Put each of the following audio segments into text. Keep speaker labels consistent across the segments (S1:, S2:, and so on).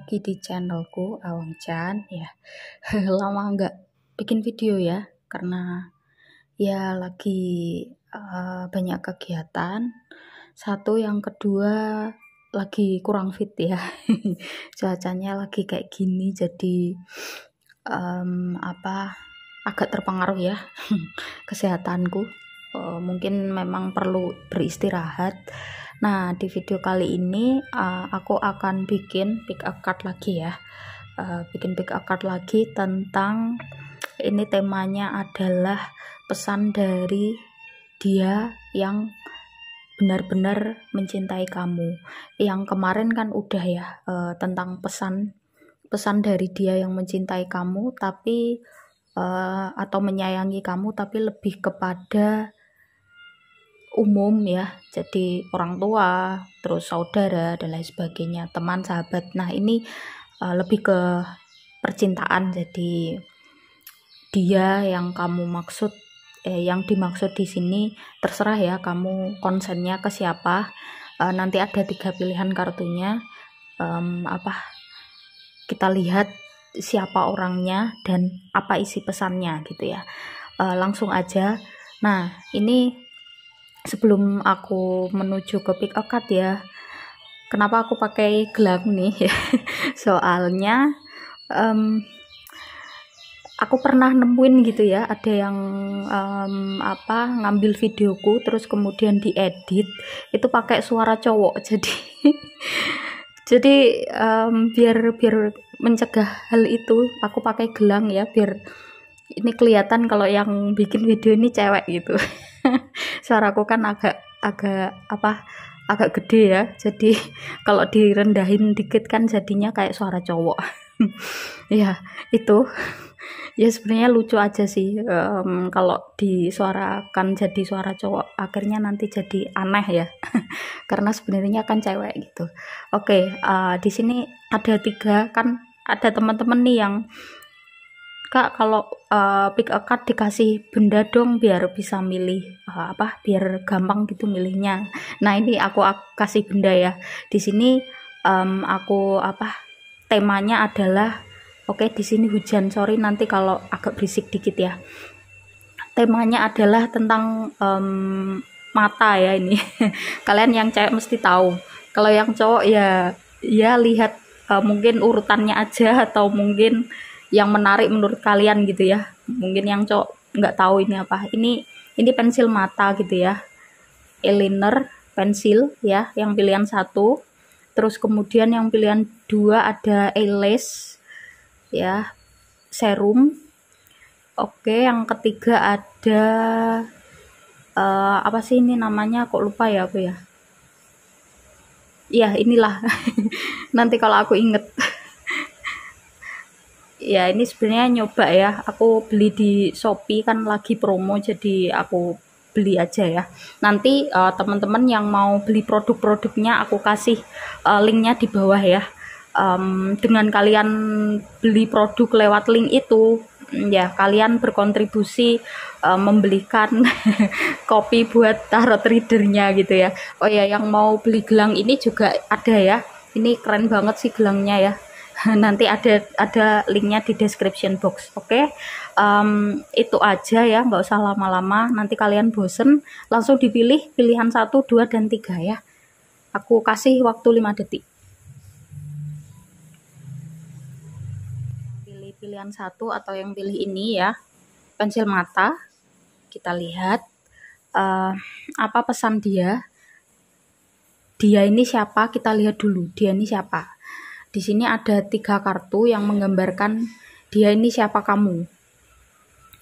S1: lagi di channelku Awang Chan ya. Lama nggak bikin video ya, karena ya lagi banyak kegiatan. Satu, yang kedua lagi kurang fit ya. Cuacanya lagi kayak gini, jadi agak terpengaruh ya kesehatanku. Mungkin memang perlu beristirahat. Nah, di video kali ini aku akan bikin pick up card lagi ya. Bikin pick up card lagi tentang ini, temanya adalah pesan dari dia yang benar-benar mencintai kamu. Yang kemarin kan udah ya, tentang pesan dari dia yang mencintai kamu tapi atau menyayangi kamu, tapi lebih kepada umum ya, jadi orang tua, terus saudara dan lain sebagainya, teman, sahabat. Nah, ini lebih ke percintaan. Jadi dia yang kamu maksud, yang dimaksud di sini terserah ya, kamu konsennya ke siapa. Nanti ada 3 pilihan kartunya. Kita lihat siapa orangnya dan apa isi pesannya gitu ya. Langsung aja. Nah, ini sebelum aku menuju ke pick up card ya, kenapa aku pakai gelang nih? Soalnya aku pernah nemuin gitu ya, ada yang ngambil videoku terus kemudian diedit itu pakai suara cowok. Jadi biar mencegah hal itu, aku pakai gelang ya, biar ini kelihatan kalau yang bikin video ini cewek gitu. Suaraku kan agak gede ya, jadi kalau direndahin dikit kan jadinya kayak suara cowok. Ya itu ya, sebenarnya lucu aja sih kalau disuarakan jadi suara cowok, akhirnya nanti jadi aneh ya. Karena sebenarnya kan cewek gitu. Oke, di sini ada 3 kan, ada teman-teman nih yang, Kak, kalau pick up card dikasih benda dong biar bisa milih biar gampang gitu milihnya. Nah, ini aku kasih benda ya. Di sini temanya adalah, oke, di sini hujan. Sorry nanti kalau agak berisik dikit ya. Temanya adalah tentang mata ya ini. Kalian yang cewek mesti tahu. Kalau yang cowok ya lihat mungkin urutannya aja, atau mungkin yang menarik menurut kalian gitu ya. Mungkin yang cowok nggak tahu ini apa. Ini pensil mata gitu ya. Eyeliner, pensil ya, yang pilihan 1. Terus kemudian yang pilihan 2 ada eyelash ya, serum. Oke, yang ketiga ada apa sih ini namanya, kok lupa ya aku ya. Iya, inilah. Nanti kalau aku inget. Ya, ini sebenarnya nyoba ya, aku beli di Shopee kan lagi promo, jadi aku beli aja ya. Nanti teman-teman yang mau beli produk-produknya aku kasih linknya di bawah ya. Dengan kalian beli produk lewat link itu ya, kalian berkontribusi membelikan kopi buat tarot readernya gitu ya. Oh ya, yang mau beli gelang ini juga ada ya, ini keren banget sih gelangnya ya. Nanti ada linknya di description box. Oke, itu aja ya, nggak usah lama-lama, nanti kalian bosen, langsung dipilih pilihan 1, 2, dan 3 ya. Aku kasih waktu 5 detik. Pilih pilihan 1 atau yang pilih ini ya, pensil mata. Kita lihat apa pesan dia. Dia ini siapa? Kita lihat dulu, dia ini siapa. Di sini ada 3 kartu yang menggambarkan dia ini siapa kamu.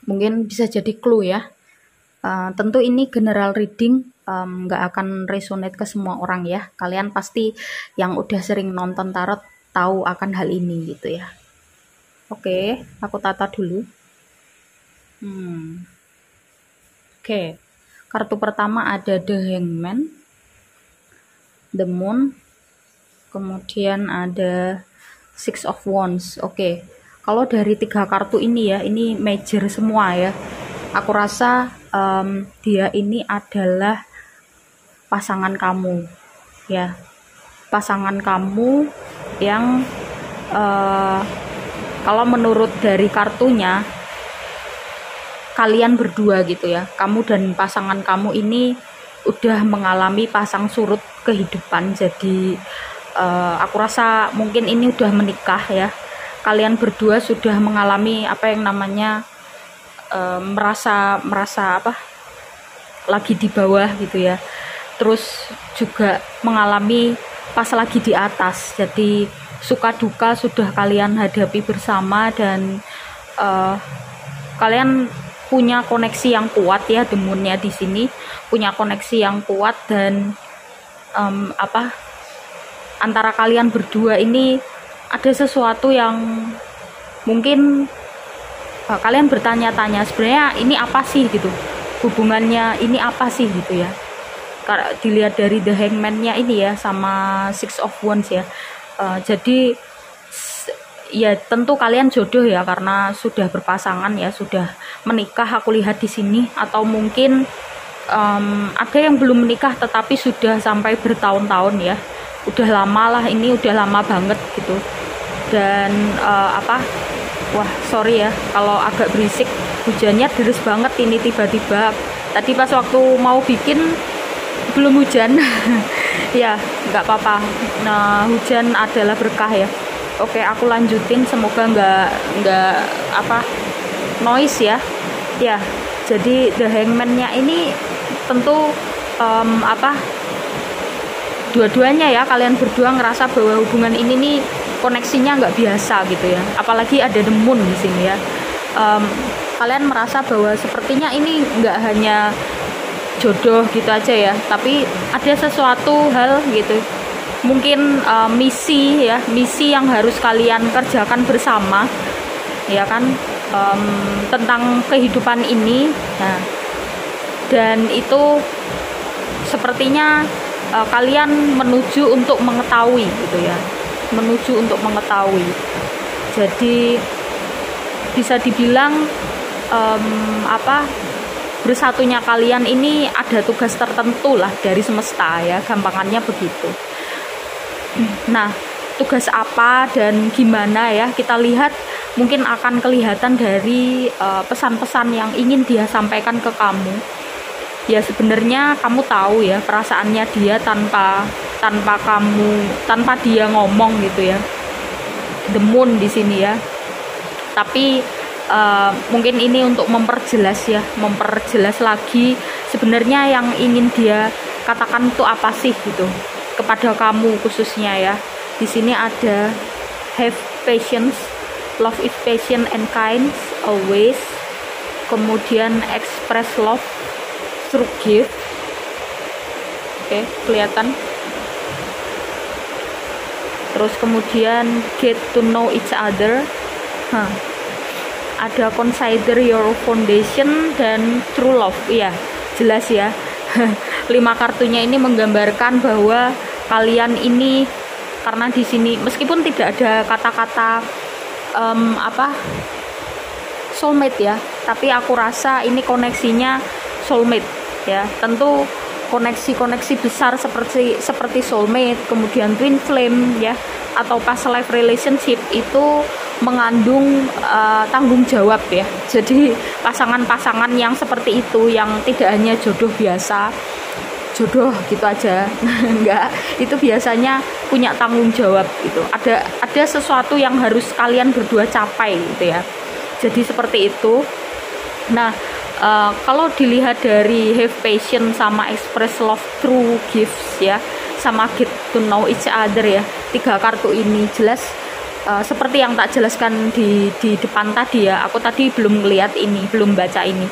S1: Mungkin bisa jadi clue ya. Tentu ini general reading, nggak akan resonate ke semua orang ya. Kalian pasti yang udah sering nonton tarot tahu akan hal ini gitu ya. Oke, aku tata dulu. Oke, kartu pertama ada The Hangman, The Moon, kemudian ada Six of Wands. Oke, kalau dari 3 kartu ini ya, ini major semua ya. Aku rasa dia ini adalah pasangan kamu ya, pasangan kamu yang kalau menurut dari kartunya, kalian berdua gitu ya, kamu dan pasangan kamu ini udah mengalami pasang surut kehidupan. Jadi aku rasa mungkin ini udah menikah ya. Kalian berdua sudah mengalami apa yang namanya merasa apa, lagi di bawah gitu ya. Terus juga mengalami pas lagi di atas. Jadi suka duka sudah kalian hadapi bersama, dan kalian punya koneksi yang kuat ya. The Moon-nya di sini punya koneksi yang kuat, dan antara kalian berdua ini ada sesuatu yang mungkin kalian bertanya-tanya, sebenarnya ini apa sih gitu, hubungannya ini apa sih gitu ya. Dilihat dari The Hangman-nya ini ya, sama Six of Wands ya. Jadi ya tentu kalian jodoh ya, karena sudah berpasangan ya, sudah menikah aku lihat di sini. Atau mungkin ada yang belum menikah tetapi sudah sampai bertahun-tahun ya, udah lama lah, ini udah lama banget gitu. Dan wah sorry ya kalau agak berisik, hujannya deras banget ini tiba-tiba. Tadi pas waktu mau bikin belum hujan. Ya nggak apa-apa, nah hujan adalah berkah ya. Oke, aku lanjutin, semoga nggak noise ya. Ya, jadi The Hangman-nya ini tentu dua-duanya ya, kalian berdua ngerasa bahwa hubungan ini nih koneksinya nggak biasa gitu ya. Apalagi ada The Moon di sini ya. Kalian merasa bahwa sepertinya ini nggak hanya jodoh gitu aja ya, tapi ada sesuatu hal gitu, mungkin misi yang harus kalian kerjakan bersama ya kan, tentang kehidupan ini. Nah, dan itu sepertinya kalian menuju untuk mengetahui gitu ya, menuju untuk mengetahui. Jadi bisa dibilang bersatunya kalian ini ada tugas tertentu lah dari semesta ya, gampangannya begitu. Nah, tugas apa dan gimana ya, kita lihat mungkin akan kelihatan dari pesan-pesan yang ingin dia sampaikan ke kamu. Ya sebenarnya kamu tahu ya perasaannya dia tanpa dia ngomong gitu ya. The Moon di sini ya. Tapi mungkin ini untuk memperjelas lagi sebenarnya yang ingin dia katakan itu apa sih gitu kepada kamu khususnya ya. Di sini ada have patience, love is patient and kind always. Kemudian express love through gift. Oke, kelihatan. Terus kemudian get to know each other. Ada consider your foundation dan true love. Iya, jelas ya. 5 kartunya ini menggambarkan bahwa kalian ini, karena di sini meskipun tidak ada kata-kata soulmate ya, tapi aku rasa ini koneksinya soulmate ya. Tentu koneksi-koneksi besar seperti soulmate, kemudian twin flame ya, atau past life relationship itu mengandung tanggung jawab ya. Jadi pasangan-pasangan yang seperti itu, yang tidak hanya jodoh biasa, jodoh gitu aja enggak, itu biasanya punya tanggung jawab gitu. Ada sesuatu yang harus kalian berdua capai gitu ya. Jadi seperti itu. Nah, kalau dilihat dari have patience sama express love through gifts ya, sama get to know each other ya, 3 kartu ini jelas seperti yang tak jelaskan di depan tadi ya. Aku tadi belum lihat ini, belum baca ini.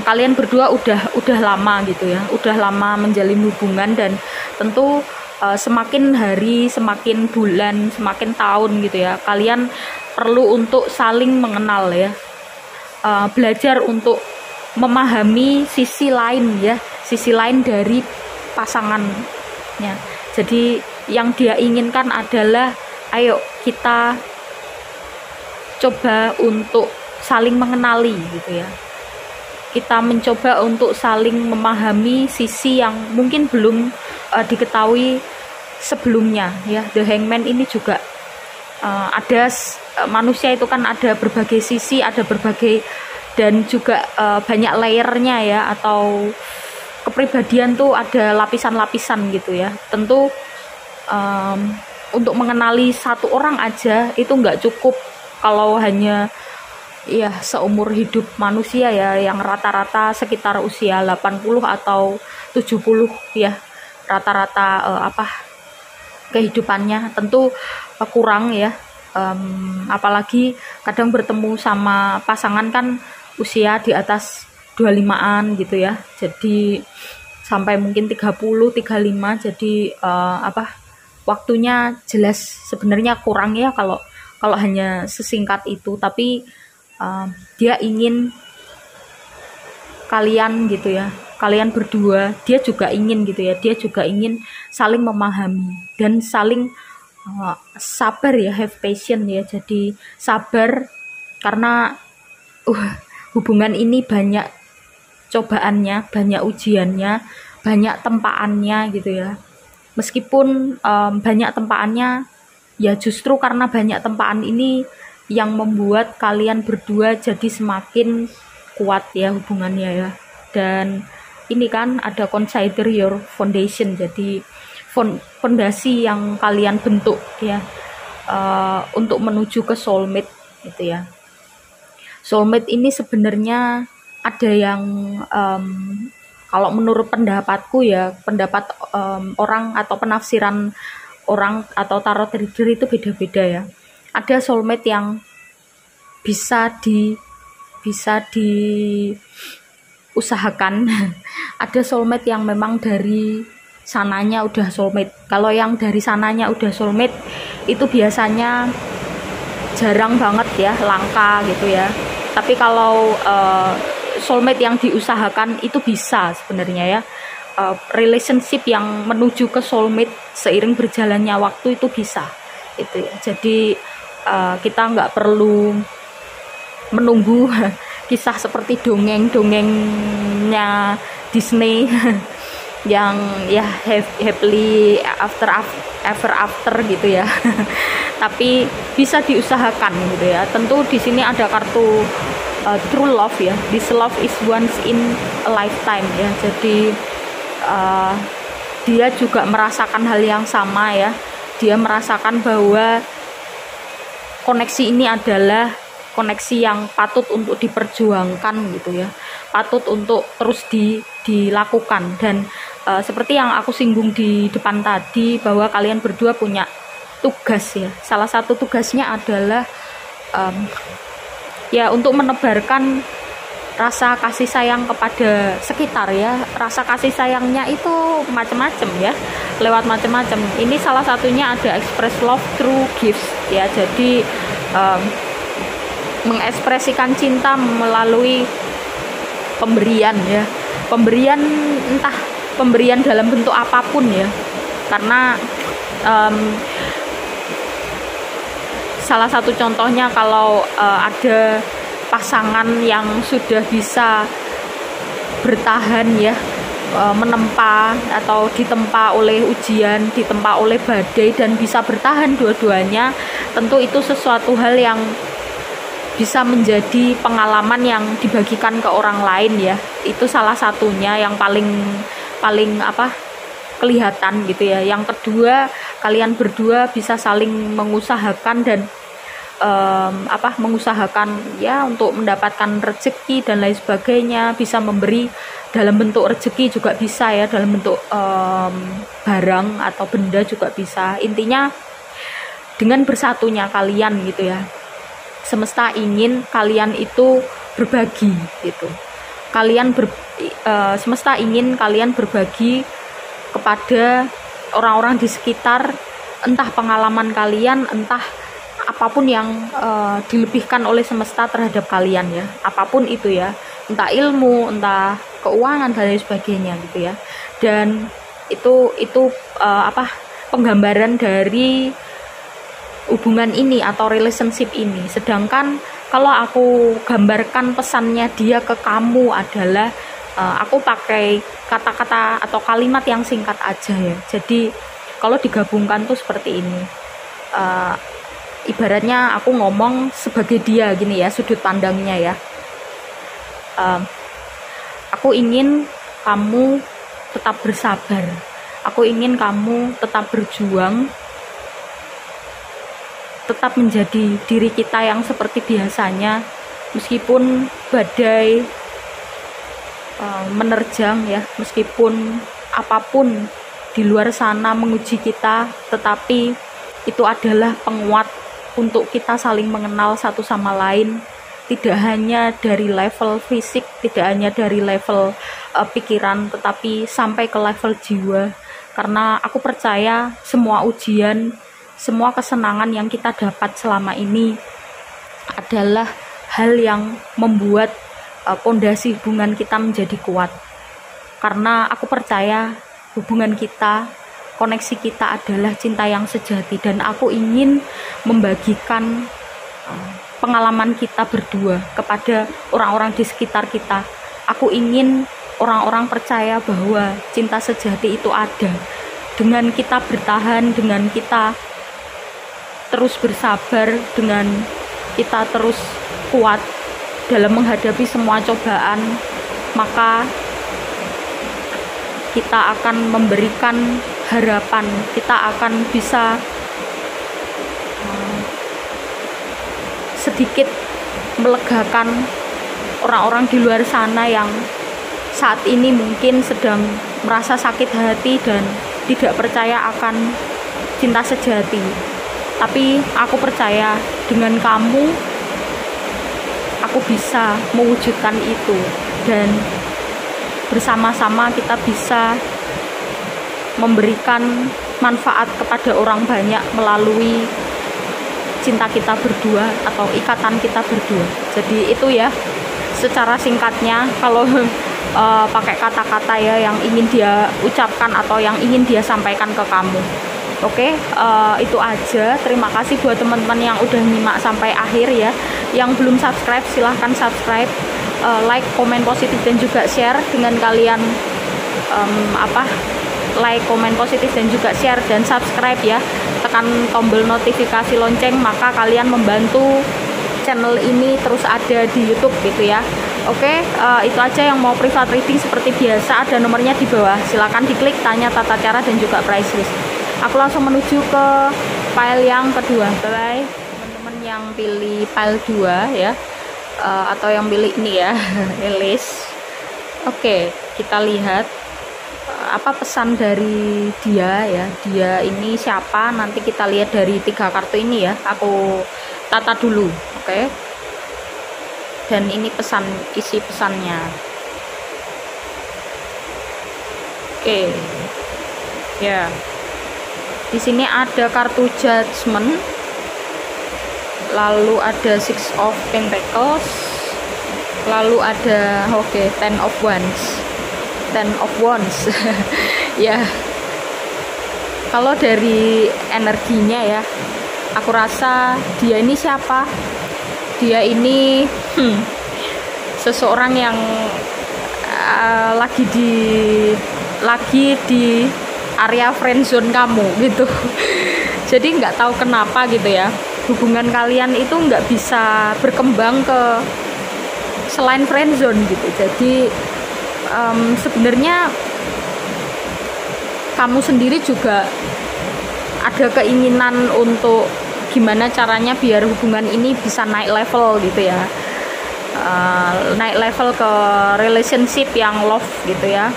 S1: Kalian berdua udah lama gitu ya, udah lama menjalin hubungan, dan tentu semakin hari, semakin bulan, semakin tahun gitu ya, kalian perlu untuk saling mengenal ya, belajar untuk memahami sisi lain ya, sisi lain dari pasangannya. Jadi yang dia inginkan adalah ayo kita coba untuk saling mengenali gitu ya. Kita mencoba untuk saling memahami sisi yang mungkin belum diketahui sebelumnya ya. The Hangman ini juga manusia itu kan ada berbagai sisi, ada berbagai dan juga banyak layernya ya, atau kepribadian tuh ada lapisan-lapisan gitu ya. Tentu untuk mengenali satu orang aja itu nggak cukup kalau hanya ya seumur hidup manusia ya, yang rata-rata sekitar usia 80 atau 70 ya rata-rata kehidupannya. Tentu kurang ya, apalagi kadang bertemu sama pasangan kan usia di atas 25-an gitu ya, jadi sampai mungkin 30, 35, jadi waktunya jelas sebenarnya kurang ya kalau hanya sesingkat itu. Tapi dia ingin kalian gitu ya, kalian berdua, dia juga ingin gitu ya, dia juga ingin saling memahami dan saling sabar ya, have patience ya. Jadi sabar karena hubungan ini banyak cobaannya, banyak ujiannya, banyak tempaannya gitu ya. Meskipun banyak tempaannya, ya justru karena banyak tempaan ini yang membuat kalian berdua jadi semakin kuat ya hubungannya ya. Dan ini kan ada consider your foundation, jadi fondasi yang kalian bentuk ya untuk menuju ke soulmate gitu ya. Soulmate ini sebenarnya ada yang kalau menurut pendapatku ya, pendapat orang atau penafsiran orang atau tarot reader itu beda-beda ya. Ada soulmate yang bisa diusahakan. Ada soulmate yang memang dari sananya udah soulmate. Kalau yang dari sananya udah soulmate itu biasanya jarang banget ya, langka gitu ya. Tapi kalau soulmate yang diusahakan itu bisa sebenarnya ya. Relationship yang menuju ke soulmate seiring berjalannya waktu itu bisa itu ya. Jadi kita nggak perlu menunggu kisah seperti dongeng-dongengnya Disney yang ya happily ever after gitu ya. Tapi bisa diusahakan gitu ya. Tentu di sini ada kartu true love ya. This love is once in a lifetime ya. Jadi dia juga merasakan hal yang sama ya. Dia merasakan bahwa koneksi ini adalah koneksi yang patut untuk diperjuangkan gitu ya, patut untuk terus dilakukan. Dan seperti yang aku singgung di depan tadi, bahwa kalian berdua punya tugas ya. Salah satu tugasnya adalah ya untuk menebarkan rasa kasih sayang kepada sekitar ya. Rasa kasih sayangnya itu macam-macam ya, lewat macam-macam. Ini salah satunya ada express love through gifts ya. Jadi mengekspresikan cinta melalui pemberian ya. Pemberian, entah pemberian dalam bentuk apapun ya. Karena salah satu contohnya kalau ada pasangan yang sudah bisa bertahan ya, menempa atau ditempa oleh ujian, ditempa oleh badai, dan bisa bertahan dua-duanya, tentu itu sesuatu hal yang bisa menjadi pengalaman yang dibagikan ke orang lain ya. Itu salah satunya yang paling kelihatan gitu ya. Yang kedua, kalian berdua bisa saling mengusahakan dan mengusahakan ya untuk mendapatkan rezeki dan lain sebagainya. Bisa memberi dalam bentuk rezeki juga bisa ya, dalam bentuk barang atau benda juga bisa. Intinya dengan bersatunya kalian gitu ya, semesta ingin kalian itu berbagi gitu. Semesta ingin kalian berbagi kepada orang-orang di sekitar, entah pengalaman kalian, entah apapun yang dilebihkan oleh semesta terhadap kalian ya, apapun itu ya, entah ilmu, entah keuangan dan lain sebagainya gitu ya. Dan itu penggambaran dari hubungan ini atau relationship ini. Sedangkan kalau aku gambarkan pesannya dia ke kamu adalah aku pakai kata-kata atau kalimat yang singkat aja ya. Jadi kalau digabungkan tuh seperti ini. ibaratnya aku ngomong sebagai dia gini ya, sudut pandangnya ya. Aku ingin kamu tetap bersabar, aku ingin kamu tetap berjuang, tetap menjadi diri kita yang seperti biasanya, meskipun badai menerjang ya, meskipun apapun di luar sana menguji kita, tetapi itu adalah penguat untuk kita saling mengenal satu sama lain, tidak hanya dari level fisik, tidak hanya dari level pikiran, tetapi sampai ke level jiwa. Karena aku percaya semua ujian, semua kesenangan yang kita dapat selama ini adalah hal yang membuat pondasi hubungan kita menjadi kuat. Karena aku percaya hubungan kita, koneksi kita adalah cinta yang sejati, dan aku ingin membagikan pengalaman kita berdua kepada orang-orang di sekitar kita. Aku ingin orang-orang percaya bahwa cinta sejati itu ada. Dengan kita bertahan, dengan kita terus bersabar, dengan kita terus kuat dalam menghadapi semua cobaan, maka kita akan memberikan harapan, kita akan bisa sedikit melegakan orang-orang di luar sana yang saat ini mungkin sedang merasa sakit hati dan tidak percaya akan cinta sejati. Tapi aku percaya dengan kamu, aku bisa mewujudkan itu, dan bersama-sama kita bisa memberikan manfaat kepada orang banyak melalui cinta kita berdua atau ikatan kita berdua. Jadi itu ya secara singkatnya, kalau pakai kata-kata ya yang ingin dia ucapkan atau yang ingin dia sampaikan ke kamu. Oke, itu aja. Terima kasih buat teman-teman yang udah nyimak sampai akhir ya. Yang belum subscribe silahkan subscribe, like, komen positif dan juga share. Dengan kalian like, komen positif dan juga share dan subscribe ya, tekan tombol notifikasi lonceng, maka kalian membantu channel ini terus ada di YouTube gitu ya. Oke, itu aja. Yang mau private reading seperti biasa ada nomornya di bawah, silakan diklik, tanya tata cara dan juga price list. Aku langsung menuju ke file yang kedua. Bye teman-teman yang pilih file 2 ya, atau yang pilih ini ya, list. Oke, kita lihat apa pesan dari dia ya. Dia ini siapa, nanti kita lihat dari 3 kartu ini ya. Aku tata dulu, oke. Dan ini pesan, isi pesannya. Oke. Ya. Di sini ada kartu Judgment. Lalu ada Six of Pentacles. Lalu ada Ten of Wands. Ten of Wands. Ya. Kalau dari energinya ya, aku rasa dia ini siapa? Dia ini seseorang yang lagi di area friendzone kamu gitu. Jadi nggak tahu kenapa gitu ya, hubungan kalian itu nggak bisa berkembang ke selain friendzone gitu. Jadi sebenarnya kamu sendiri juga ada keinginan untuk gimana caranya biar hubungan ini bisa naik level gitu ya, naik level ke relationship yang love gitu ya.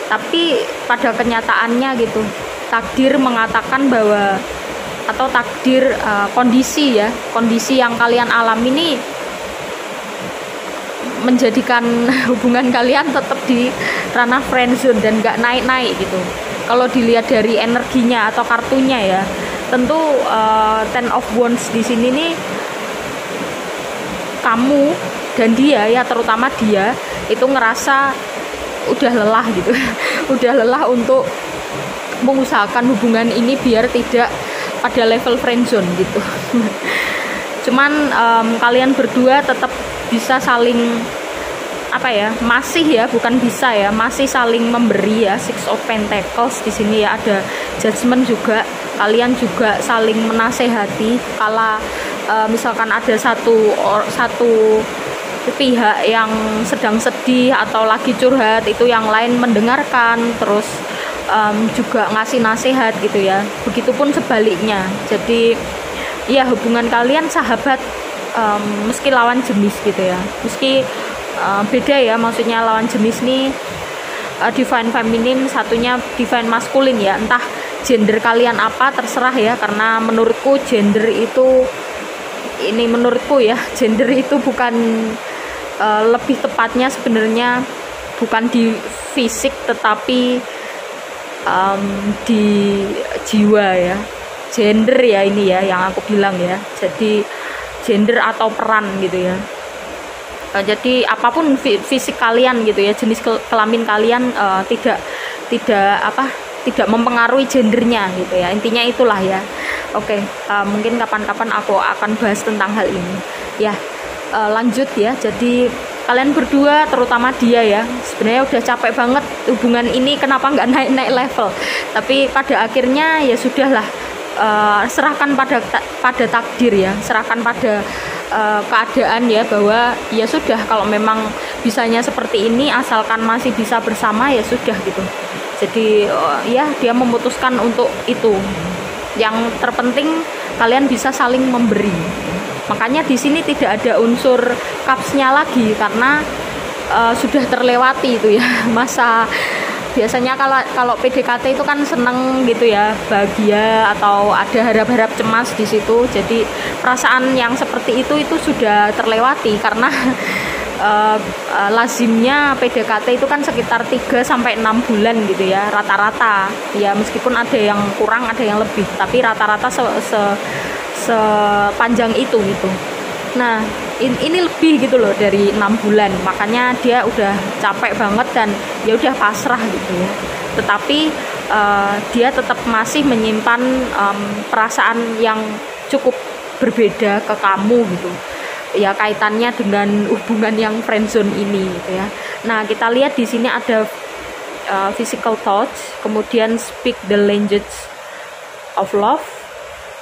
S1: Tapi pada kenyataannya gitu, takdir mengatakan bahwa, atau takdir kondisi yang kalian alami ini menjadikan hubungan kalian tetap di ranah friendzone dan gak naik-naik gitu. Kalau dilihat dari energinya atau kartunya ya, tentu Ten of Wands di sini nih, kamu dan dia ya, terutama dia itu ngerasa udah lelah gitu. Udah lelah untuk mengusahakan hubungan ini biar tidak pada level friendzone gitu. Cuman kalian berdua tetap bisa saling masih saling memberi ya. Six of Pentacles di sini ya, ada Judgment juga. kalian juga saling menasehati kala misalkan ada satu pihak yang sedang sedih atau lagi curhat, itu yang lain mendengarkan terus juga ngasih nasihat gitu ya. Begitupun sebaliknya. Jadi ya hubungan kalian sahabat meski lawan jenis gitu ya, meski beda ya, maksudnya lawan jenis nih divine feminine, satunya divine maskulin ya. Entah gender kalian apa terserah ya, karena menurutku gender itu, ini menurutku ya, gender itu bukan lebih tepatnya sebenarnya bukan di fisik tetapi di jiwa ya. Gender ya ini ya yang aku bilang ya, jadi gender atau peran gitu ya. Jadi apapun fisik kalian gitu ya, jenis kelamin kalian tidak mempengaruhi gendernya gitu ya, intinya itulah ya. Oke, mungkin kapan-kapan aku akan bahas tentang hal ini ya. Lanjut ya, jadi kalian berdua, terutama dia ya, sebenarnya udah capek banget hubungan ini, kenapa nggak naik level, tapi pada akhirnya ya sudahlah, serahkan pada takdir ya, serahkan pada keadaan ya, bahwa ya sudah, kalau memang bisanya seperti ini, asalkan masih bisa bersama ya sudah gitu. Jadi ya dia memutuskan untuk itu. Yang terpenting kalian bisa saling memberi. Makanya di sini tidak ada unsur kapsnya lagi, karena sudah terlewati itu ya masa. Biasanya kalau PDKT itu kan seneng gitu ya, bahagia atau ada harap-harap cemas di situ. Jadi perasaan yang seperti itu sudah terlewati, karena lazimnya PDKT itu kan sekitar 3-6 bulan gitu ya rata-rata. Ya meskipun ada yang kurang, ada yang lebih, tapi rata-rata sepanjang itu gitu. Nah ini lebih gitu loh dari 6 bulan, makanya dia udah capek banget dan ya udah pasrah gitu ya. Tetapi dia tetap masih menyimpan perasaan yang cukup berbeda ke kamu gitu ya, kaitannya dengan hubungan yang friendzone ini gitu ya. Nah kita lihat di sini ada physical touch, kemudian speak the language of love,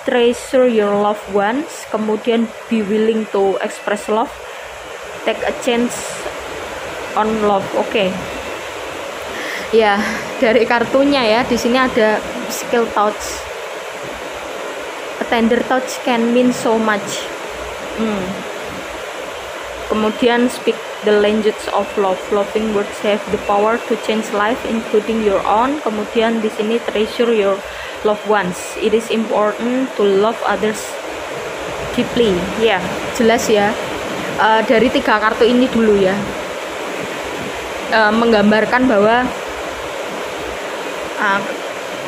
S1: treasure your loved ones, kemudian be willing to express love, take a chance on love. Oke. Ya, dari kartunya ya, di sini ada physical touch. A tender touch can mean so much. Kemudian speak the language of love. Loving words have the power to change life, including your own. Kemudian di sini treasure your loved ones. It is important to love others deeply. Ya, jelas ya. Dari 3 kartu ini dulu ya, menggambarkan bahwa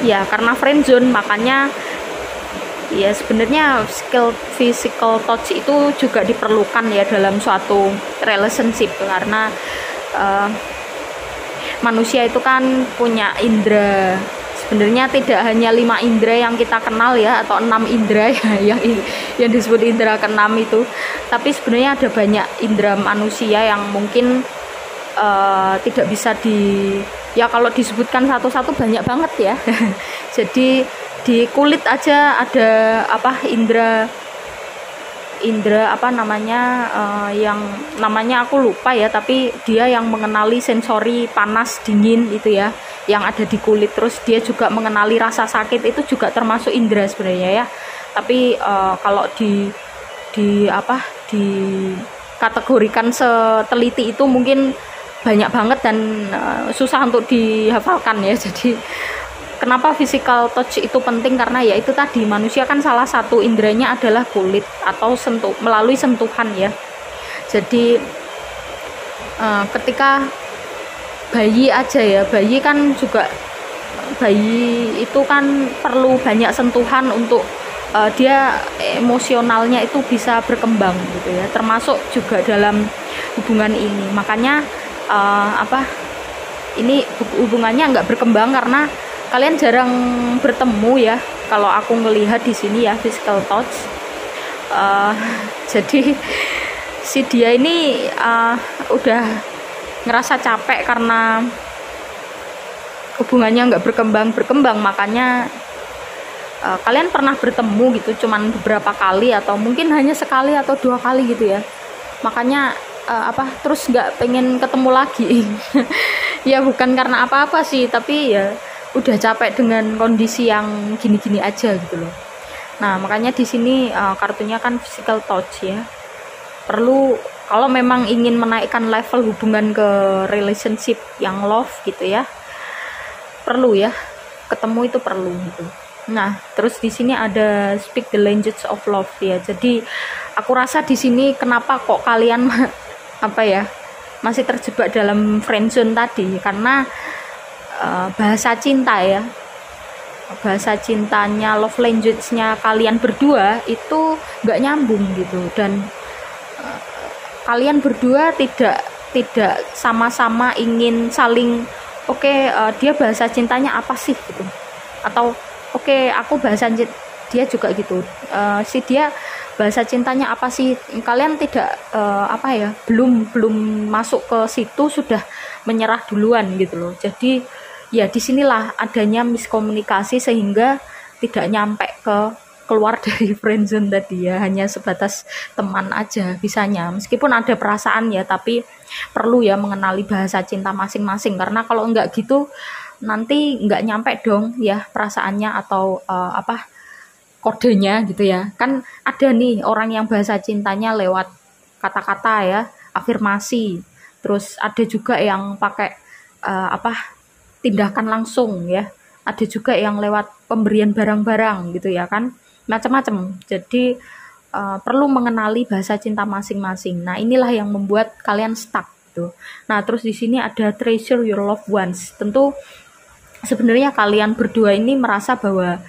S1: ya karena friendzone, makanya ya sebenarnya skill physical touch itu juga diperlukan ya dalam suatu relationship, karena manusia itu kan punya indera. Sebenarnya tidak hanya 5 indera yang kita kenal ya, atau 6 indera ya yang disebut indera ke-6 itu, tapi sebenarnya ada banyak indera manusia yang mungkin tidak bisa ya kalau disebutkan satu-satu banyak banget ya. Jadi di kulit aja ada indera apa namanya, yang namanya aku lupa ya, tapi dia yang mengenali sensori panas dingin itu ya, yang ada di kulit. Terus dia juga mengenali rasa sakit, itu juga termasuk indera sebenarnya ya. Tapi kalau dikategorikan seteliti itu mungkin banyak banget dan susah untuk dihafalkan ya. Jadi kenapa physical touch itu penting, karena ya itu tadi, manusia kan salah satu inderanya adalah kulit atau melalui sentuhan ya. Jadi ketika bayi aja ya, bayi itu kan perlu banyak sentuhan untuk dia emosionalnya itu bisa berkembang gitu ya, termasuk juga dalam hubungan ini. Makanya ini hubungannya nggak berkembang karena kalian jarang bertemu ya, kalau aku ngelihat di sini ya, physical touch. Jadi si dia ini udah ngerasa capek karena hubungannya nggak berkembang, makanya kalian pernah bertemu gitu cuman beberapa kali atau mungkin hanya sekali atau 2 kali gitu ya, makanya terus nggak pengen ketemu lagi. Ya bukan karena apa-apa sih, tapi ya udah capek dengan kondisi yang gini-gini aja gitu loh. Nah makanya di sini kartunya kan physical touch ya, perlu kalau memang ingin menaikkan level hubungan ke relationship yang love gitu ya, perlu ya ketemu itu perlu gitu. Nah terus di sini ada speak the language of love ya, jadi aku rasa di sini kenapa kok kalian masih terjebak dalam friendzone tadi, karena bahasa cinta ya, bahasa cintanya, love language-nya kalian berdua itu nggak nyambung gitu, dan kalian berdua tidak sama-sama ingin saling dia bahasa cintanya apa sih gitu, atau aku bahasa dia juga gitu, dia bahasa cintanya apa sih, kalian tidak belum masuk ke situ sudah menyerah duluan gitu loh. Jadi ya disinilah adanya miskomunikasi sehingga tidak nyampe keluar dari friendzone tadi ya, hanya sebatas teman aja bisanya, meskipun ada perasaan ya, tapi perlu ya mengenali bahasa cinta masing-masing, karena kalau enggak gitu nanti enggak nyampe dong ya perasaannya atau kodenya gitu ya. Kan ada nih orang yang bahasa cintanya lewat kata-kata ya, afirmasi. Terus ada juga yang pakai tindakan langsung ya. Ada juga yang lewat pemberian barang-barang gitu ya kan. Macam-macam. Jadi perlu mengenali bahasa cinta masing-masing. Nah, inilah yang membuat kalian stuck gitu. Nah, terus di sini ada treasure your loved ones. Tentu sebenarnya kalian berdua ini merasa bahwa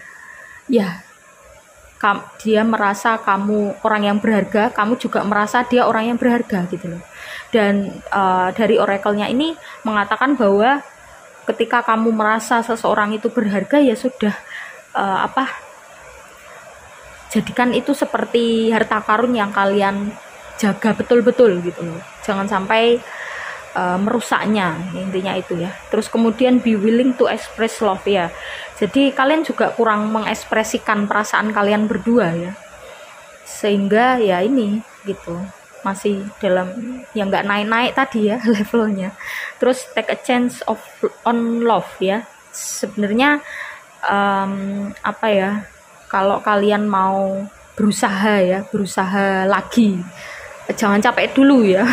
S1: ya dia merasa kamu orang yang berharga, kamu juga merasa dia orang yang berharga gitu loh. Dan dari oracle-nya ini mengatakan bahwa ketika kamu merasa seseorang itu berharga, ya sudah jadikan itu seperti harta karun yang kalian jaga betul-betul gitu loh. Jangan sampai merusaknya, intinya itu ya. Terus kemudian be willing to express love ya. Jadi kalian juga kurang mengekspresikan perasaan kalian berdua ya, sehingga ya ini gitu masih dalam yang nggak naik-naik tadi ya levelnya. Terus take a chance on love ya. Sebenarnya kalau kalian mau berusaha lagi, jangan capek dulu ya.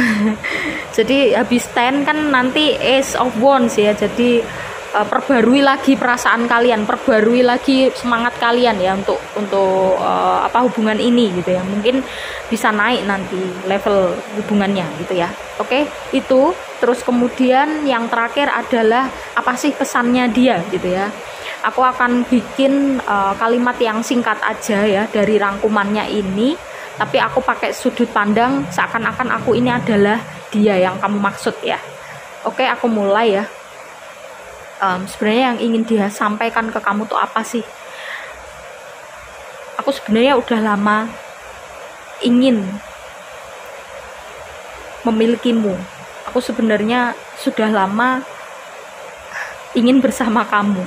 S1: Jadi habis 10 kan nanti Ace of Wands ya, jadi perbarui lagi perasaan kalian, perbarui lagi semangat kalian ya untuk hubungan ini gitu ya. Mungkin bisa naik nanti level hubungannya gitu ya. Oke, itu. Terus kemudian yang terakhir adalah apa sih pesannya dia gitu ya. Aku akan bikin kalimat yang singkat aja ya dari rangkumannya ini, tapi aku pakai sudut pandang seakan-akan aku ini adalah dia yang kamu maksud ya. Oke, aku mulai ya. Sebenarnya yang ingin dia sampaikan ke kamu tuh apa sih? Aku sebenarnya udah lama ingin memilikimu. Aku sebenarnya sudah lama ingin bersama kamu.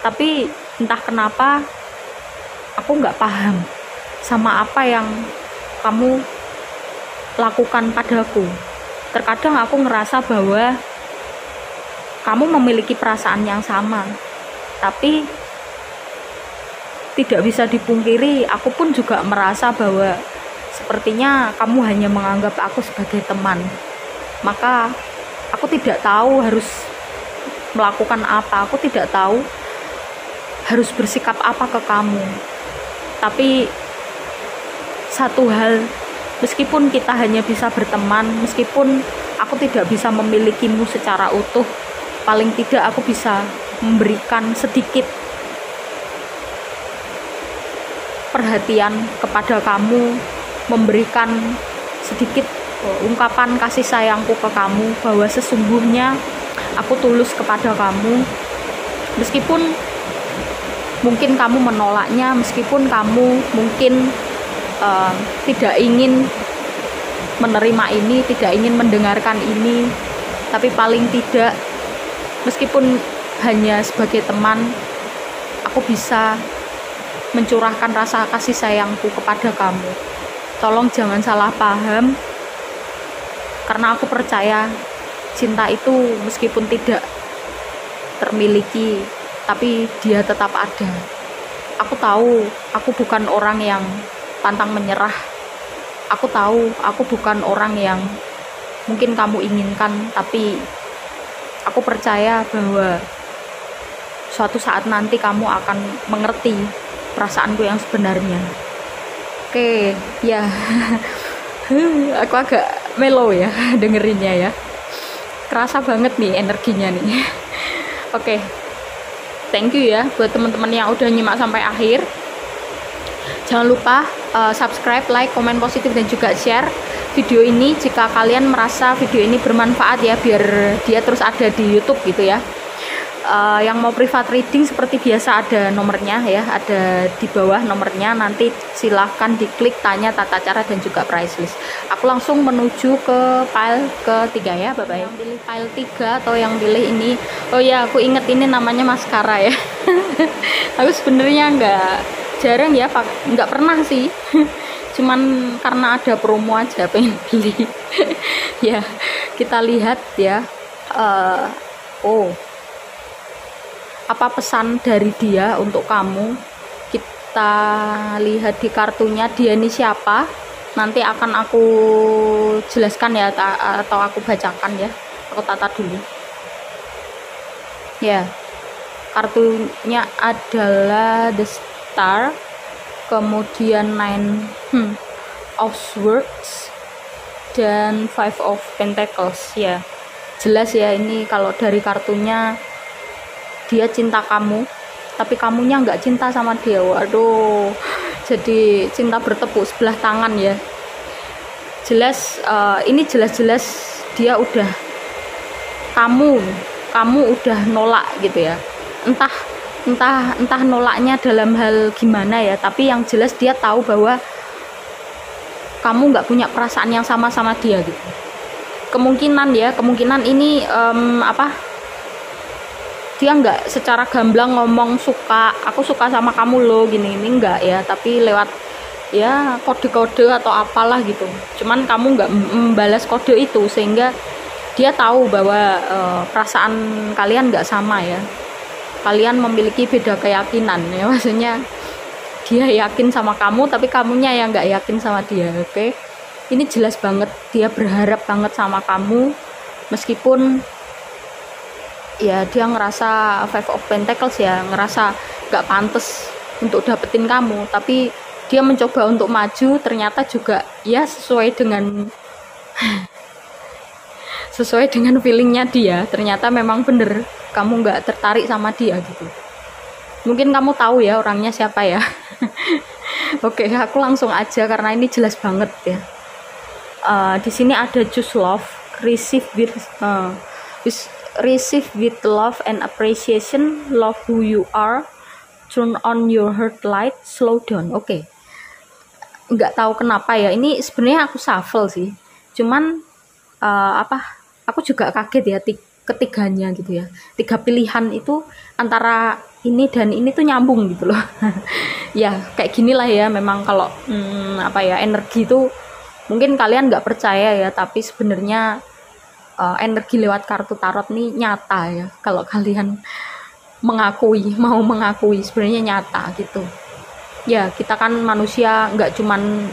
S1: Tapi entah kenapa aku nggak paham sama apa yang kamu lakukan padaku. Terkadang aku ngerasa bahwa kamu memiliki perasaan yang sama, tapi tidak bisa dipungkiri, aku pun juga merasa bahwa sepertinya kamu hanya menganggap aku sebagai teman. Maka aku tidak tahu harus melakukan apa, aku tidak tahu harus bersikap apa ke kamu. Tapi satu hal, meskipun kita hanya bisa berteman, meskipun aku tidak bisa memilikimu secara utuh, paling tidak aku bisa memberikan sedikit perhatian kepada kamu, memberikan sedikit ungkapan kasih sayangku ke kamu, bahwa sesungguhnya aku tulus kepada kamu. Meskipun mungkin kamu menolaknya, meskipun kamu mungkin tidak ingin menerima ini, tidak ingin mendengarkan ini, tapi paling tidak meskipun hanya sebagai teman, aku bisa mencurahkan rasa kasih sayangku kepada kamu. Tolong jangan salah paham, karena aku percaya cinta itu meskipun tidak termiliki, tapi dia tetap ada. Aku tahu aku bukan orang yang pantang menyerah. Aku tahu aku bukan orang yang mungkin kamu inginkan, tapi aku percaya bahwa suatu saat nanti kamu akan mengerti perasaanku yang sebenarnya. Oke, ya. Aku agak melo ya dengerinnya ya. Kerasa banget nih energinya nih. Oke. Thank you ya buat teman-teman yang udah nyimak sampai akhir. Jangan lupa subscribe, like, komen positif dan juga share video ini jika kalian merasa video ini bermanfaat ya, biar dia terus ada di YouTube gitu ya. Yang mau private reading seperti biasa ada nomornya ya, ada di bawah nomornya, nanti silahkan diklik tanya tata cara dan juga price list. Aku langsung menuju ke file ketiga ya, bye bye. Yang pilih file 3 atau yang pilih ini, oh ya aku inget ini namanya maskara ya. Aku sebenarnya jarang ya, nggak pernah sih. Cuman karena ada promo aja pengen beli. Ya kita lihat ya. Apa pesan dari dia untuk kamu? Kita lihat di kartunya dia ini siapa. Nanti akan aku jelaskan ya, atau aku bacakan ya. Aku tata dulu. Ya, kartunya adalah The Star, kemudian 9 of Swords, dan 5 of Pentacles ya. Jelas ya ini kalau dari kartunya dia cinta kamu, tapi kamunya nggak cinta sama dia. Waduh, jadi cinta bertepuk sebelah tangan ya. Jelas ini jelas-jelas dia udah kamu udah nolak gitu ya. Entah nolaknya dalam hal gimana ya, tapi yang jelas dia tahu bahwa kamu nggak punya perasaan yang sama dia gitu. Kemungkinan ini dia nggak secara gamblang ngomong aku suka sama kamu loh gini enggak ya, tapi lewat ya kode-kode atau apalah gitu. Cuman kamu nggak membalas kode itu, sehingga dia tahu bahwa perasaan kalian nggak sama ya. Kalian memiliki beda keyakinan ya, maksudnya dia yakin sama kamu tapi kamunya yang nggak yakin sama dia. Oke, ini jelas banget dia berharap banget sama kamu, meskipun ya dia ngerasa 5 of Pentacles ya, ngerasa gak pantas untuk dapetin kamu, tapi dia mencoba untuk maju, ternyata juga ya sesuai dengan feelingnya dia, ternyata memang bener kamu gak tertarik sama dia gitu. Mungkin kamu tahu ya orangnya siapa ya. Oke, aku langsung aja karena ini jelas banget ya. Di sini ada choose love, receive with love and appreciation, love who you are, turn on your heart light, slow down. Oke. Nggak tahu kenapa ya, ini sebenarnya aku shuffle sih, cuman aku juga kaget ya ketiganya gitu ya. 3 pilihan itu antara ini dan ini tuh nyambung gitu loh. Ya kayak ginilah ya, memang kalau energi itu mungkin kalian nggak percaya ya, tapi sebenarnya energi lewat kartu tarot nih nyata ya. Kalau kalian mau mengakui sebenarnya nyata gitu ya. Kita kan manusia nggak cuman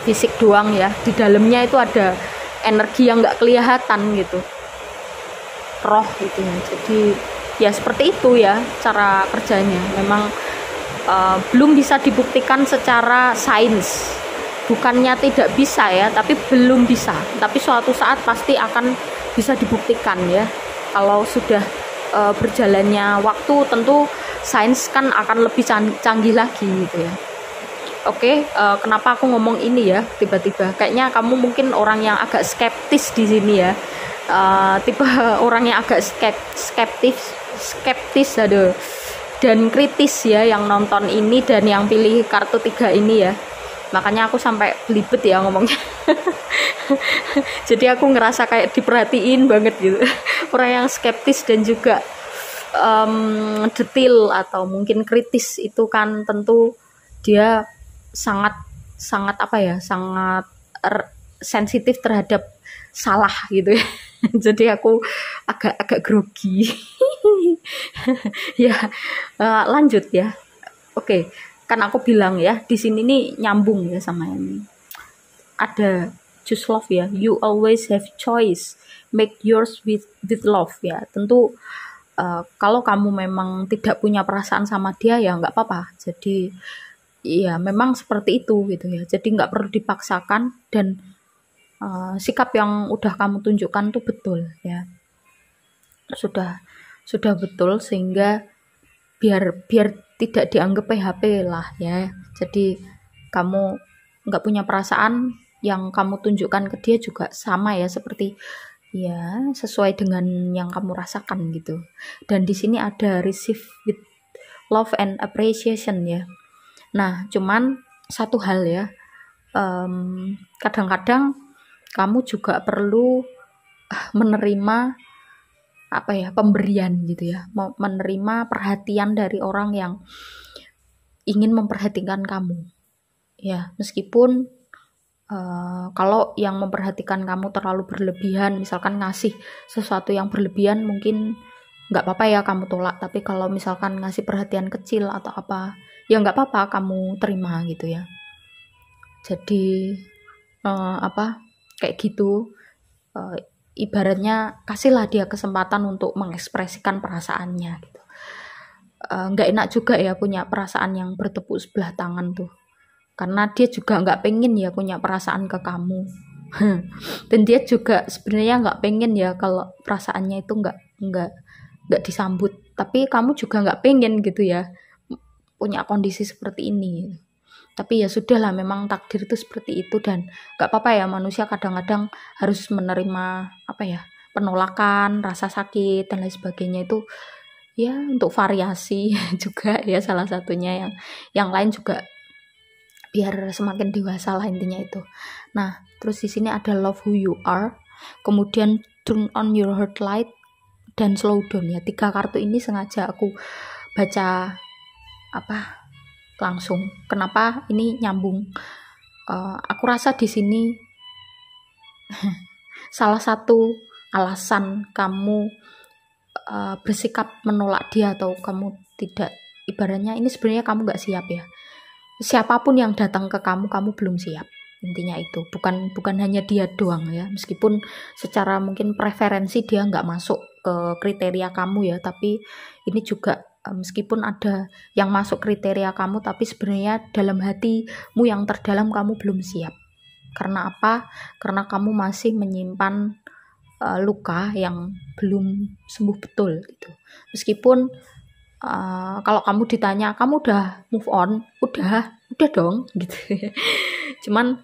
S1: fisik doang ya, di dalamnya itu ada energi yang nggak kelihatan gitu, roh gitu ya. Jadi ya seperti itu ya cara kerjanya. Memang belum bisa dibuktikan secara sains. Bukannya tidak bisa ya, tapi belum bisa. Tapi suatu saat pasti akan bisa dibuktikan ya. Kalau sudah berjalannya waktu, tentu sains kan akan lebih canggih lagi gitu ya. Oke, kenapa aku ngomong ini ya tiba-tiba? Kayaknya kamu mungkin orang yang agak skeptis di sini ya. Tipe orang yang agak skeptis dan kritis ya, yang nonton ini dan yang pilih kartu 3 ini ya. Makanya aku sampai belibet ya ngomongnya. Jadi aku ngerasa kayak diperhatiin banget gitu. Orang yang skeptis dan juga detail atau mungkin kritis itu kan tentu dia sangat sangat apa ya, sangat sensitif terhadap salah gitu ya. Jadi aku agak grogi. Ya, lanjut ya. Oke, kan aku bilang ya, di sini nih nyambung ya sama ini. Ada choose love ya. You always have choice. Make yours with love ya. Tentu kalau kamu memang tidak punya perasaan sama dia ya nggak apa-apa. Jadi ya memang seperti itu gitu ya. Jadi nggak perlu dipaksakan, dan sikap yang udah kamu tunjukkan tuh betul ya. Sudah betul, sehingga biar tidak dianggap PHP lah ya. Jadi kamu nggak punya perasaan, yang kamu tunjukkan ke dia juga sama ya, seperti ya sesuai dengan yang kamu rasakan gitu. Dan di sini ada receive with love and appreciation ya. Nah, cuman satu hal ya, kadang-kadang kamu juga perlu menerima apa ya, pemberian gitu ya, menerima perhatian dari orang yang ingin memperhatikan kamu ya. Meskipun kalau yang memperhatikan kamu terlalu berlebihan, misalkan ngasih sesuatu yang berlebihan, mungkin nggak apa-apa ya kamu tolak. Tapi kalau misalkan ngasih perhatian kecil atau apa, ya nggak apa-apa kamu terima gitu ya. Jadi kayak gitu, ibaratnya kasihlah dia kesempatan untuk mengekspresikan perasaannya gitu. Nggak enak juga ya punya perasaan yang bertepuk sebelah tangan tuh, karena dia juga nggak pengen ya punya perasaan ke kamu. Dan dia juga sebenarnya nggak pengen ya kalau perasaannya itu nggak disambut. Tapi kamu juga nggak pengen gitu ya punya kondisi seperti ini. Tapi ya sudahlah, memang takdir itu seperti itu, dan gak apa-apa ya, manusia kadang-kadang harus menerima apa ya, penolakan, rasa sakit dan lain sebagainya, itu ya untuk variasi juga ya, salah satunya. Yang lain juga biar semakin dewasa lah intinya itu. Nah, terus di sini ada love who you are, kemudian turn on your heart light, dan slow down ya. 3 kartu ini sengaja aku baca langsung. Kenapa ini nyambung? Aku rasa di sini salah satu alasan kamu bersikap menolak dia, atau kamu tidak, ibaratnya ini sebenarnya kamu nggak siap ya. Siapapun yang datang ke kamu belum siap. Intinya itu, bukan hanya dia doang ya. Meskipun secara mungkin preferensi dia nggak masuk ke kriteria kamu ya, tapi ini juga meskipun ada yang masuk kriteria kamu, tapi sebenarnya dalam hatimu yang terdalam kamu belum siap. Karena apa? Karena kamu masih menyimpan luka yang belum sembuh betul gitu. Meskipun kalau kamu ditanya, kamu udah move on? Udah dong gitu. Cuman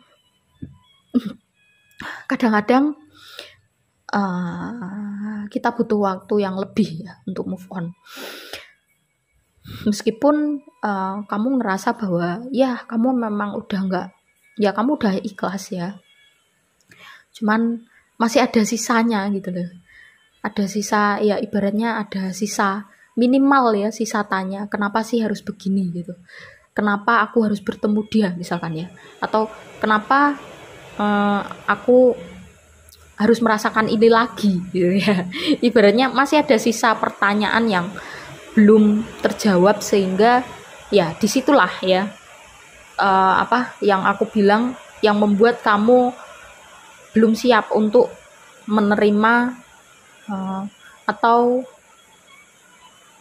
S1: kadang-kadang kita butuh waktu yang lebih ya untuk move on. Meskipun kamu ngerasa bahwa ya kamu memang udah nggak, ya kamu udah ikhlas ya, cuman masih ada sisanya gitu loh. Ada sisa ya, ibaratnya ada sisa minimal ya, sisa tanya, kenapa sih harus begini gitu, kenapa aku harus bertemu dia misalkan ya, atau kenapa aku harus merasakan ini lagi gitu ya. Ibaratnya masih ada sisa pertanyaan yang belum terjawab, sehingga ya disitulah ya yang aku bilang, yang membuat kamu belum siap untuk menerima atau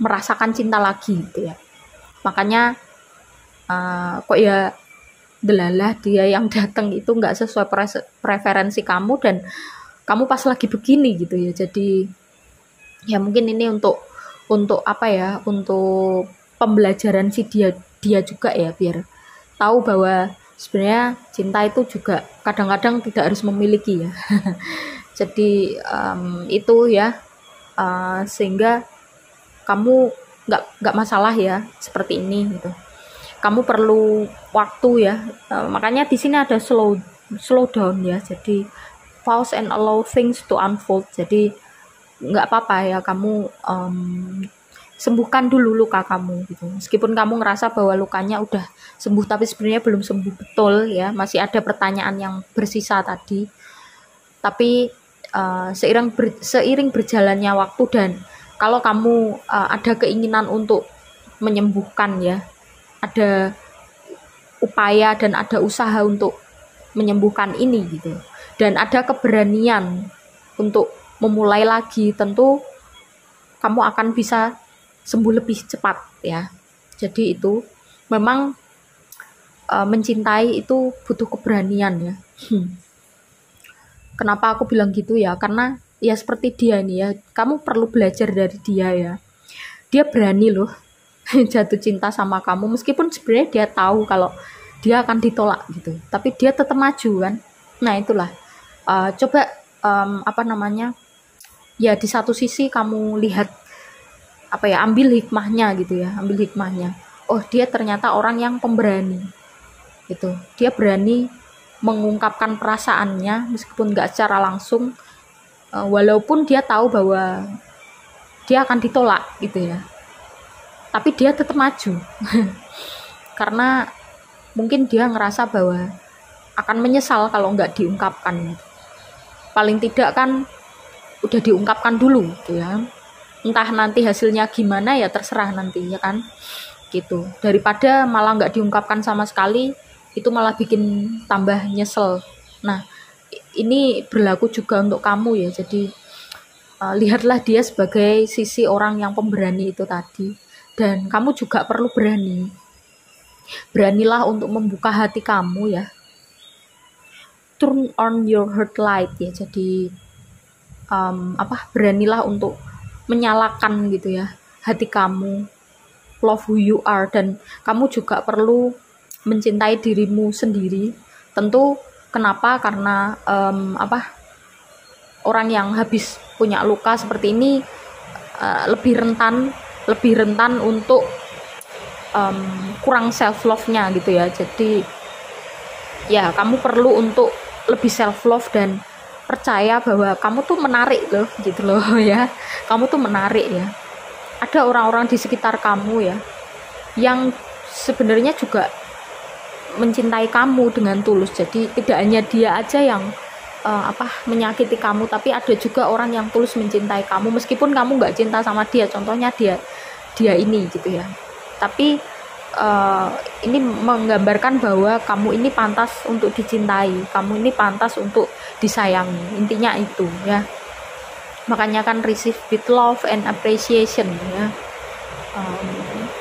S1: merasakan cinta lagi gitu ya. Makanya kok ya delalah dia yang datang itu nggak sesuai preferensi kamu, dan kamu pas lagi begini gitu ya. Jadi ya mungkin ini untuk apa ya, untuk pembelajaran si dia juga ya, biar tahu bahwa sebenarnya cinta itu juga kadang-kadang tidak harus memiliki ya. Jadi itu ya, sehingga kamu nggak masalah ya seperti ini gitu. Kamu perlu waktu ya, makanya di sini ada slow down ya. Jadi pause and allow things to unfold. Jadi nggak apa-apa ya kamu sembuhkan dulu luka kamu gitu. Meskipun kamu ngerasa bahwa lukanya udah sembuh tapi sebenarnya belum sembuh betul ya, masih ada pertanyaan yang bersisa tadi. Tapi seiring berjalannya waktu dan kalau kamu ada keinginan untuk menyembuhkan ya, ada upaya dan ada usaha untuk menyembuhkan ini gitu, dan ada keberanian untuk memulai lagi, tentu kamu akan bisa sembuh lebih cepat ya. Jadi itu memang mencintai itu butuh keberanian ya. Kenapa aku bilang gitu ya? Karena ya seperti dia nih ya, kamu perlu belajar dari dia ya. Dia berani loh jatuh cinta sama kamu meskipun sebenarnya dia tahu kalau dia akan ditolak gitu, tapi dia tetap maju kan. Nah itulah coba ya di satu sisi kamu lihat ambil hikmahnya gitu ya, ambil hikmahnya. Oh dia ternyata orang yang pemberani gitu, dia berani mengungkapkan perasaannya meskipun nggak secara langsung, walaupun dia tahu bahwa dia akan ditolak gitu ya, tapi dia tetap maju karena mungkin dia ngerasa bahwa akan menyesal kalau nggak diungkapkan. Paling tidak kan udah diungkapkan dulu gitu ya, entah nanti hasilnya gimana ya terserah nanti ya kan gitu, daripada malah nggak diungkapkan sama sekali, itu malah bikin tambah nyesel. Nah ini berlaku juga untuk kamu ya, jadi lihatlah dia sebagai sisi orang yang pemberani itu tadi, dan kamu juga perlu beranilah untuk membuka hati kamu ya, turn on your heart light ya, jadi beranilah untuk menyalakan gitu ya hati kamu, love who you are, dan kamu juga perlu mencintai dirimu sendiri. Tentu kenapa? Karena orang yang habis punya luka seperti ini lebih rentan untuk kurang self love-nya gitu ya. Jadi ya kamu perlu untuk lebih self love dan percaya bahwa kamu tuh menarik loh gitu loh ya, kamu tuh menarik ya. Ada orang-orang di sekitar kamu ya yang sebenarnya juga mencintai kamu dengan tulus. Jadi tidak hanya dia aja yang menyakiti kamu, tapi ada juga orang yang tulus mencintai kamu meskipun kamu nggak cinta sama dia. Contohnya dia ini gitu ya, tapi ini menggambarkan bahwa kamu ini pantas untuk dicintai, kamu ini pantas untuk disayangi, intinya itu ya. Makanya kan receive with love and appreciation ya.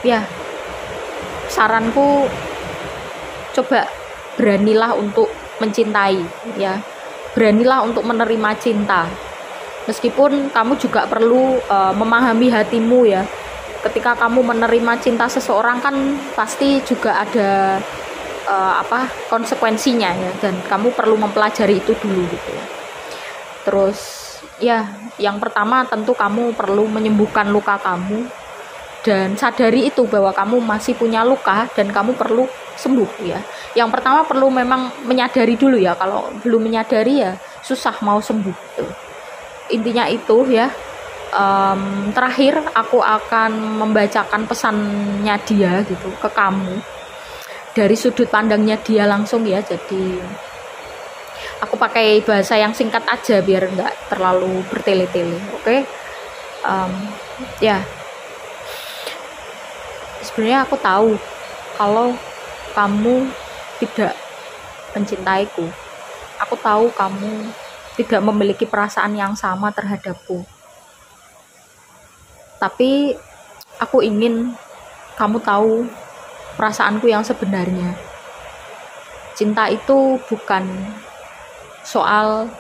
S1: Ya saranku, coba beranilah untuk mencintai ya, beranilah untuk menerima cinta, meskipun kamu juga perlu memahami hatimu ya. Ketika kamu menerima cinta seseorang kan pasti juga ada konsekuensinya ya, dan kamu perlu mempelajari itu dulu gitu ya. Terus ya yang pertama tentu kamu perlu menyembuhkan luka kamu dan sadari itu bahwa kamu masih punya luka dan kamu perlu sembuh ya. Yang pertama perlu memang menyadari dulu ya, kalau belum menyadari ya susah mau sembuh gitu. Intinya itu ya. Terakhir aku akan membacakan pesannya dia gitu ke kamu dari sudut pandangnya dia langsung ya. Jadi aku pakai bahasa yang singkat aja biar nggak terlalu bertele-tele. Oke? Ya sebenarnya aku tahu kalau kamu tidak mencintaiku. Aku tahu kamu tidak memiliki perasaan yang sama terhadapku. Tapi aku ingin kamu tahu perasaanku yang sebenarnya. Cinta itu bukan soal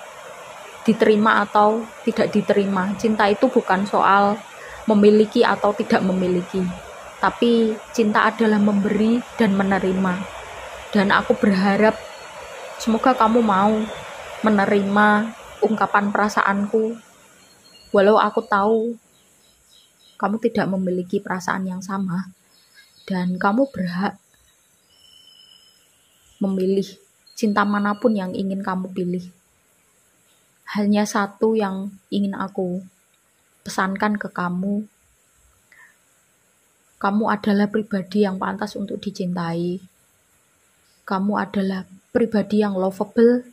S1: diterima atau tidak diterima. Cinta itu bukan soal memiliki atau tidak memiliki. Tapi cinta adalah memberi dan menerima. Dan aku berharap semoga kamu mau menerima ungkapan perasaanku, walau aku tahu kamu tidak memiliki perasaan yang sama, dan kamu berhak memilih cinta manapun yang ingin kamu pilih. Hanya satu yang ingin aku pesankan ke kamu, Kamu adalah pribadi yang pantas untuk dicintai. Kamu adalah pribadi yang lovable.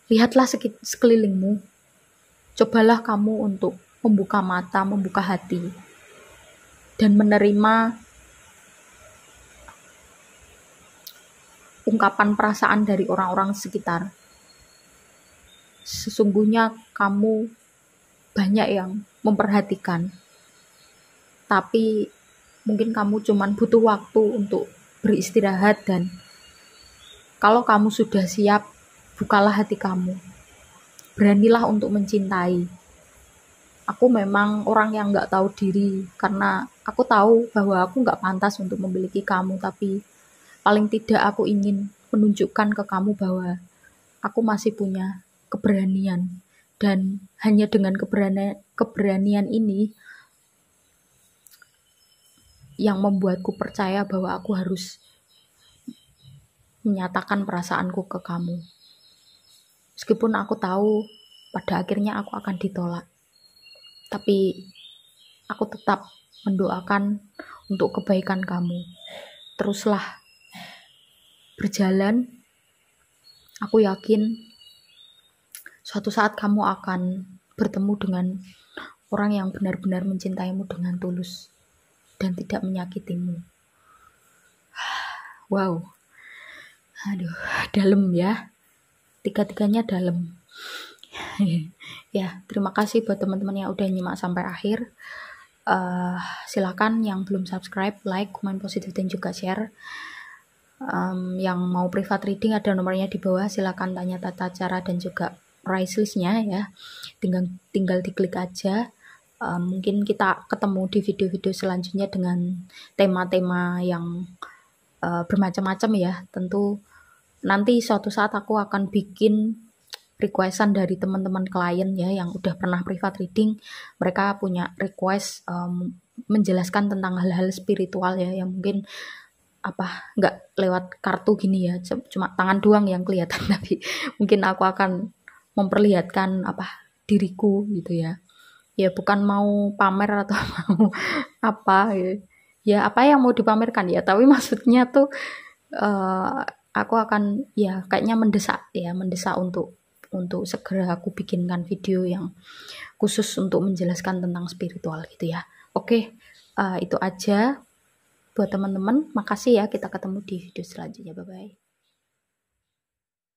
S1: Lihatlah sekelilingmu. Cobalah kamu untuk membuka mata, membuka hati, dan menerima ungkapan perasaan dari orang-orang sekitar. Sesungguhnya kamu banyak yang memperhatikan, tapi mungkin kamu cuman butuh waktu untuk beristirahat, dan kalau kamu sudah siap, bukalah hati kamu. Beranilah untuk mencintai. Aku memang orang yang gak tahu diri, karena aku tahu bahwa aku gak pantas untuk memiliki kamu, tapi paling tidak aku ingin menunjukkan ke kamu bahwa aku masih punya keberanian. Dan hanya dengan keberanian ini yang membuatku percaya bahwa aku harus menyatakan perasaanku ke kamu. Meskipun aku tahu pada akhirnya aku akan ditolak, tapi aku tetap mendoakan untuk kebaikan kamu. Teruslah berjalan. Aku yakin suatu saat kamu akan bertemu dengan orang yang benar-benar mencintaimu dengan tulus dan tidak menyakitimu. Wow. Aduh, dalam ya. Tiga-tiganya dalam. Ya, terima kasih buat teman-teman yang udah nyimak sampai akhir. Silakan yang belum subscribe, like, komen positif, dan juga share. Yang mau private reading ada nomornya di bawah, silakan tanya tata cara dan juga price listnya ya, tinggal diklik aja. Mungkin kita ketemu di video-video selanjutnya dengan tema-tema yang bermacam-macam ya. Tentu nanti suatu saat aku akan bikin requestan dari teman-teman klien ya yang udah pernah private reading. Mereka punya request menjelaskan tentang hal-hal spiritual ya, yang mungkin nggak lewat kartu gini ya, cuma tangan doang yang kelihatan, tapi mungkin aku akan memperlihatkan diriku gitu ya. Ya bukan mau pamer atau mau ya apa yang mau dipamerkan ya, tapi maksudnya tuh aku akan ya kayaknya mendesak untuk segera aku bikinkan video yang khusus untuk menjelaskan tentang spiritual gitu ya. Oke, itu aja buat teman-teman. Makasih ya, kita ketemu di video selanjutnya. Bye bye.